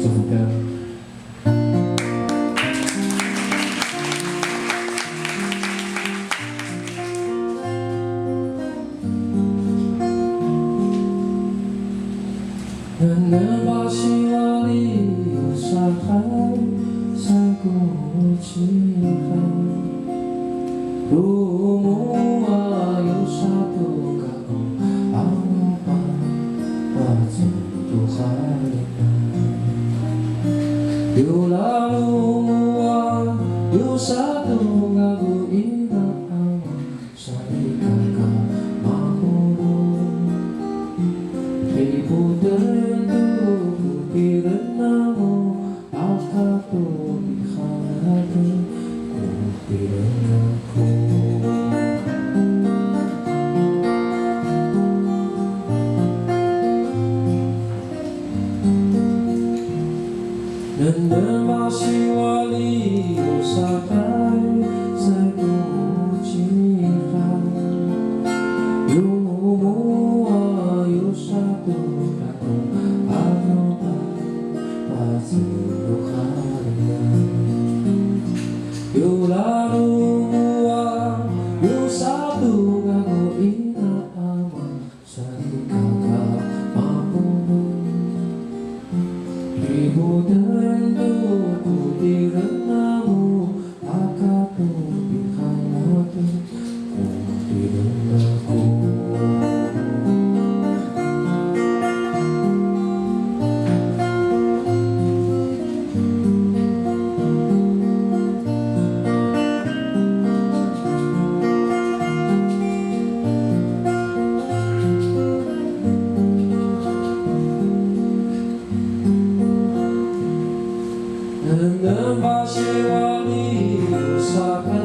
Semoga Menebasi wali usaha Sangku cinta Rumu ayu satu kaku Apa Batu Tuhan Yulamu ayu satu kaku Ina awa Sari kakak Mahuru Ibu tentu Pirenamu Aku Bihati Pirenaku Menebasi wali usakai Sangku cinta Lumu ayu satu kaku Apa pasti bukannya Yulamu ayu satu kaku Ina aman Sari kakak mampu Ibu tentu putih renamu Akatu bihati Putih renaku Menebasi wali usaha